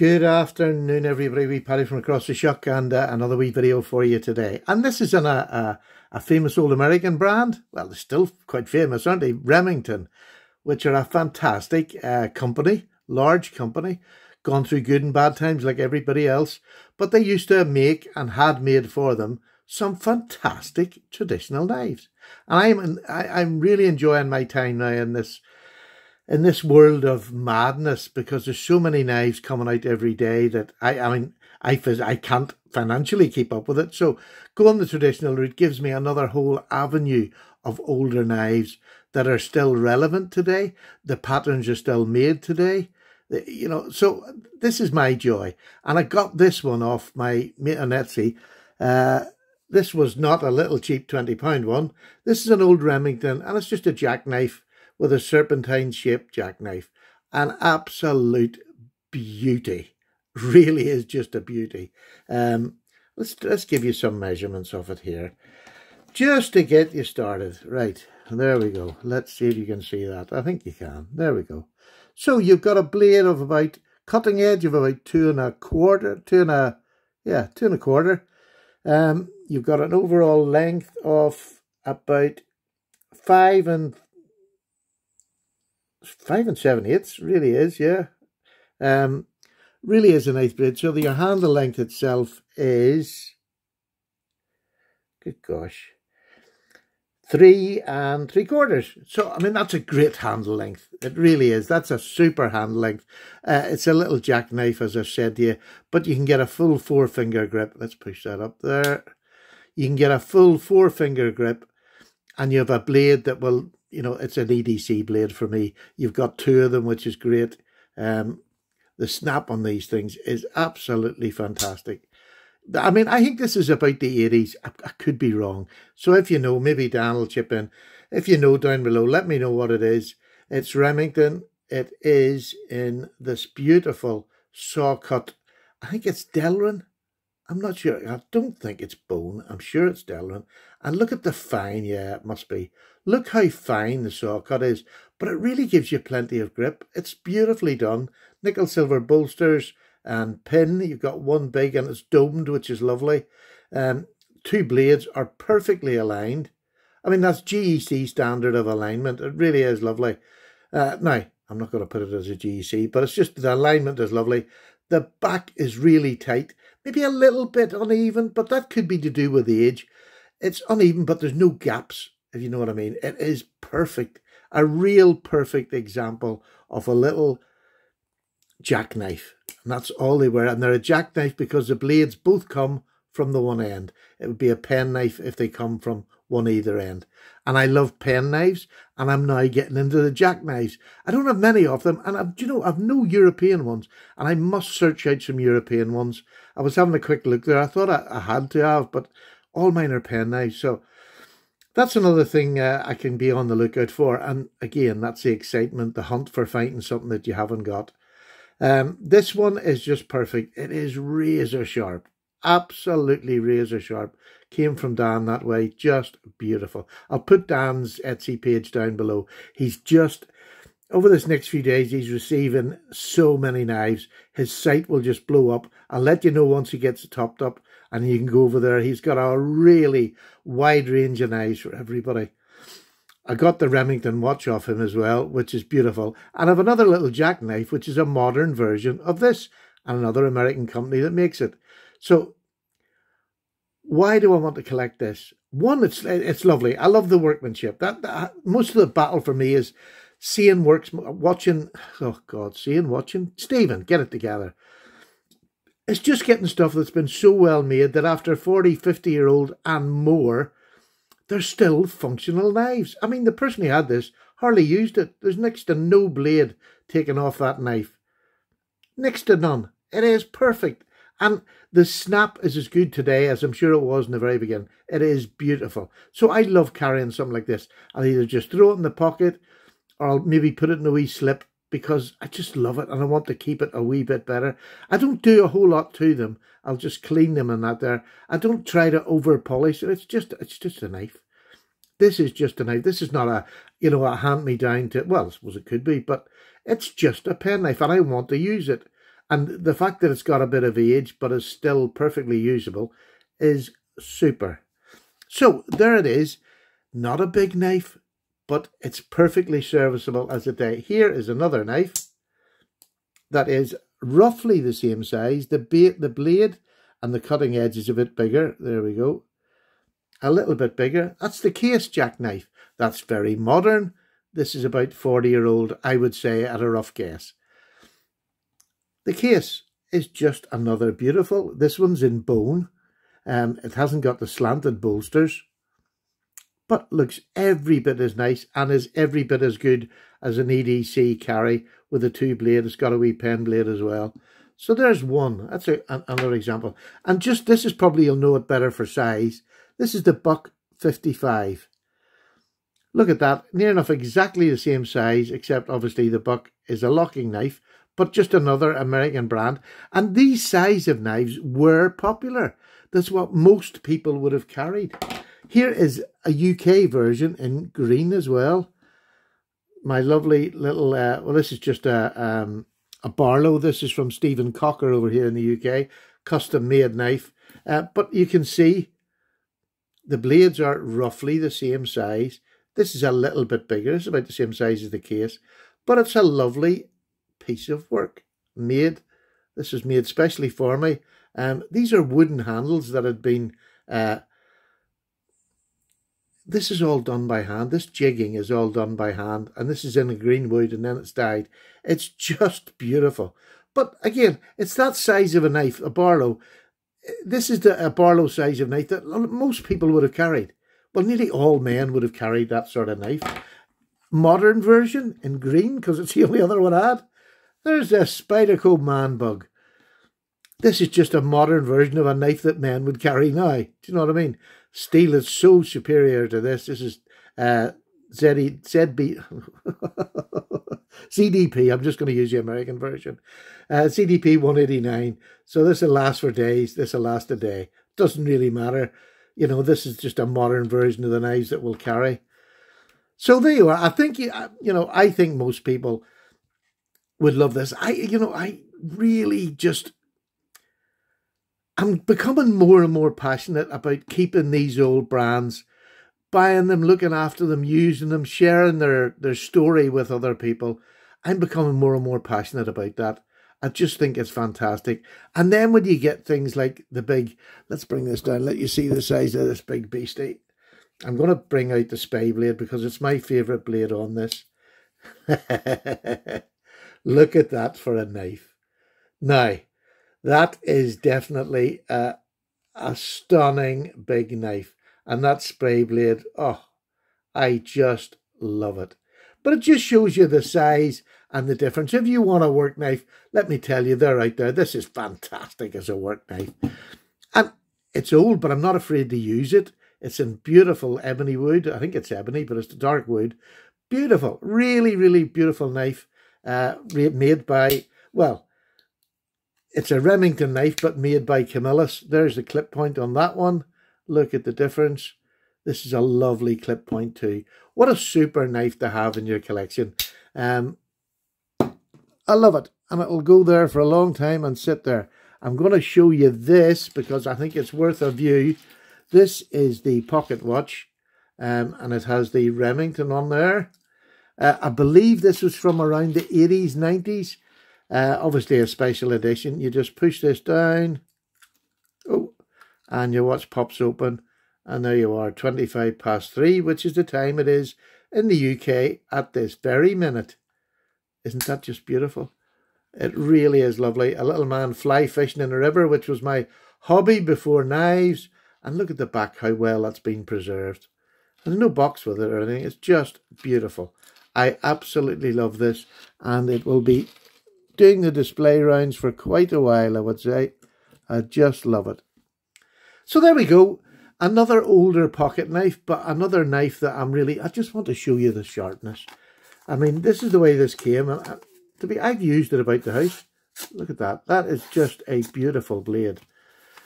Good afternoon, everybody. Wee Paddy from across the shuck, and another wee video for you today. And this is in a famous old American brand. Well, they're still quite famous, aren't they? Remington, which are a fantastic company, large company, gone through good and bad times like everybody else. But they used to make and had made for them some fantastic traditional knives. And I'm really enjoying my time now in this world of madness, because there's so many knives coming out every day that I can't financially keep up with it. So going the traditional route gives me another whole avenue of older knives that are still relevant today. The patterns are still made today. You know, so this is my joy. And I got this one off my mate on Etsy. This was not a little cheap £20 one. This is an old Remington, and it's just a jackknife with a serpentine-shaped jackknife. An absolute beauty. Really is just a beauty. Let's give you some measurements of it here, just to get you started. Right, there we go. Let's see if you can see that. I think you can. There we go. So you've got a blade of about, cutting edge of about 2 1/4. You've got an overall length of about 5 7/8, really is, yeah. Really is a nice blade. So your handle length itself is, good gosh, 3 3/4. So, I mean, that's a great handle length. It really is. That's a super handle length. It's a little jackknife, as I've said to you, but you can get a full 4-finger grip. Let's push that up there. You can get a full 4-finger grip, and you have a blade that will, you know, it's an EDC blade for me. You've got 2 of them, which is great. The snap on these things is absolutely fantastic. I mean, I think this is about the 80s. I could be wrong. So if you know, maybe Dan will chip in. If you know, down below, let me know what it is. It's Remington. It is in this beautiful saw cut. I think it's Delrin. I'm not sure. I don't think it's bone. I'm sure it's Delrin. And look at the fine. Yeah, it must be. Look how fine the saw cut is. But it really gives you plenty of grip. It's beautifully done. Nickel silver bolsters and pin. You've got one big, and it's domed, which is lovely. 2 blades are perfectly aligned. I mean, that's GEC standard of alignment. It really is lovely. Now, I'm not going to put it as a GEC, but it's just the alignment is lovely. The back is really tight. Maybe a little bit uneven, but that could be to do with age. It's uneven, but there's no gaps, if you know what I mean. It is perfect. A real perfect example of a little jackknife. And that's all they were. And they're a jackknife because the blades both come from the one end. It would be a pen knife if they come from one either end. And I love pen knives, and I'm now getting into the jackknives. I don't have many of them, and I've no European ones, and I must search out some European ones. I was having a quick look there. I thought I had to have, but all mine are pen knives. So that's another thing I can be on the lookout for. And again, that's the excitement, the hunt for finding something that you haven't got. This one is just perfect. It is razor sharp. Absolutely razor sharp. Came from Dan that way. Just beautiful. I'll put Dan's Etsy page down below. He's just, over this next few days, he's receiving so many knives. His site will just blow up. I'll let you know once he gets it topped up, and you can go over there. He's got a really wide range of knives for everybody. I got the Remington watch off him as well, which is beautiful. And I have another little jackknife, which is a modern version of this, and another American company that makes it. So why do I want to collect this? One, it's lovely. I love the workmanship. That most of the battle for me is seeing watching. Stephen, get it together. It's just getting stuff that's been so well made that after 40, 50-year-old and more, they're still functional knives. I mean, the person who had this hardly used it. There's next to no blade taken off that knife. Next to none. It is perfect. And the snap is as good today as I'm sure it was in the very beginning. It is beautiful. So I love carrying something like this. I'll either just throw it in the pocket, or I'll maybe put it in a wee slip, because I just love it and I want to keep it a wee bit better. I don't do a whole lot to them. I'll just clean them and that there. I don't try to over polish it. It's just a knife. This is just a knife. This is not a hand-me-down to, well, I suppose it could be, but it's just a pen knife, and I want to use it. And the fact that it's got a bit of age but is still perfectly usable is super. So there it is. Not a big knife, but it's perfectly serviceable as a day. Here is another knife that is roughly the same size. The blade and the cutting edge is a bit bigger. There we go. A little bit bigger. That's the case jackknife. That's very modern. This is about 40-year-old, I would say, at a rough guess. The case is just another beautiful. This one's in bone. It hasn't got the slanted bolsters, but looks every bit as nice and is every bit as good as an EDC carry with a 2-blade. It's got a wee pen blade as well. So there's one. That's another example. And just this is probably, you'll know it better for size. This is the Buck 55. Look at that. Near enough exactly the same size, except obviously the Buck is a locking knife, but just another American brand. And these size of knives were popular. That's what most people would have carried. Here is a UK version in green as well. My lovely little, well, this is just a Barlow. This is from Stephen Cocker over here in the UK. Custom made knife. But you can see the blades are roughly the same size. This is a little bit bigger. It's about the same size as the case. But it's a lovely piece of work. Made. This is made specially for me. These are wooden handles that had been... this is all done by hand. This jigging is all done by hand. And this is in a green wood and then it's dyed. It's just beautiful. But again, it's that size of a knife, a Barlow. This is a Barlow size of knife that most people would have carried. Well, nearly all men would have carried that sort of knife. Modern version in green, because it's the only other one I had. There's a Spyderco Man Bug. This is just a modern version of a knife that men would carry now. Do you know what I mean? Steel is so superior to this. This is ZB, CDP. I'm just going to use the American version. CDP 189. So this will last for days. This will last a day. Doesn't really matter. You know, this is just a modern version of the knives that we'll carry. So there you are. I think, I think most people would love this. I really just... I'm becoming more and more passionate about keeping these old brands, buying them, looking after them, using them, sharing their story with other people. I'm becoming more and more passionate about that. I just think it's fantastic. And then when you get things like the big, let's bring this down, let you see the size of this big beastie. I'm going to bring out the Spy blade because it's my favourite blade on this. Look at that for a knife. Now, that is definitely a stunning big knife. And that spray blade, oh, I just love it. But it just shows you the size and the difference. If you want a work knife, let me tell you, they're out there. This is fantastic as a work knife. And it's old, but I'm not afraid to use it. It's in beautiful ebony wood. I think it's ebony, but it's the dark wood. Beautiful, really, really beautiful knife made by, well, it's a Remington knife, but made by Camillus. There's the clip point on that one. Look at the difference. This is a lovely clip point too. What a super knife to have in your collection. I love it. And it'll go there for a long time and sit there. I'm going to show you this because I think it's worth a view. This is the pocket watch. And it has the Remington on there. I believe this was from around the 80s, 90s. Obviously a special edition. You just push this down. Oh, and your watch pops open. And there you are, 3:25, which is the time it is in the UK at this very minute. Isn't that just beautiful? It really is lovely. A little man fly fishing in a river, which was my hobby before knives. And look at the back, how well that's been preserved. There's no box with it or anything. It's just beautiful. I absolutely love this. And it will be doing the display rounds for quite a while, I would say. I just love it. So there we go. Another older pocket knife, but another knife that I just want to show you the sharpness. I mean, this is the way this came. I've used it about the house. Look at that. That is just a beautiful blade.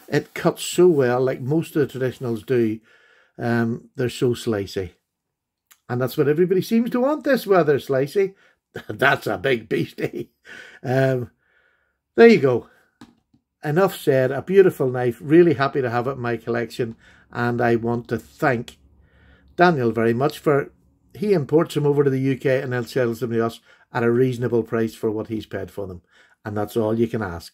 It cuts so well, like most of the traditionals do. They're so slicey. And that's what everybody seems to want this weather, slicey. That's a big beastie. There you go. Enough said. A beautiful knife. Really happy to have it in my collection. And I want to thank Daniel very much for, he imports them over to the UK and then sells them to us at a reasonable price for what he's paid for them. And that's all you can ask.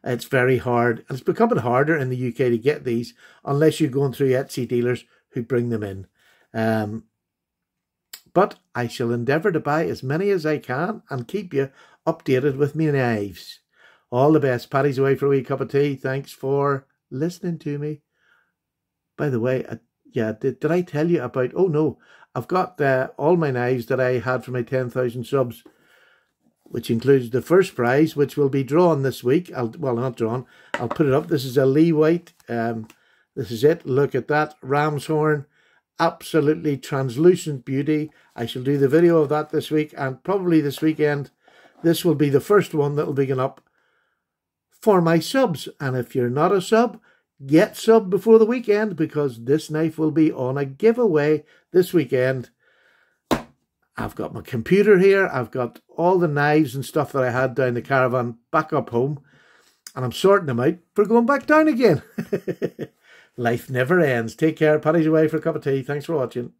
It's very hard. And it's becoming harder in the UK to get these unless you're going through Etsy dealers who bring them in. But I shall endeavour to buy as many as I can and keep you updated with me knives. All the best. Paddy's away for a wee cup of tea. Thanks for listening to me. By the way, did I tell you about... Oh, no. I've got all my knives that I had for my 10,000 subs, which includes the first prize, which will be drawn this week. Well, not drawn. I'll put it up. This is a Lee White. This is it. Look at that. Ram's horn. Absolutely translucent beauty. I shall do the video of that this week, and probably this weekend. This will be the first one that will be going up for my subs. And if you're not a sub, get sub before the weekend, because this knife will be on a giveaway this weekend. I've got my computer here. I've got all the knives and stuff that I had down the caravan back up home, and I'm sorting them out for going back down again. Life never ends. Take care. Paddy's away for a cup of tea. Thanks for watching.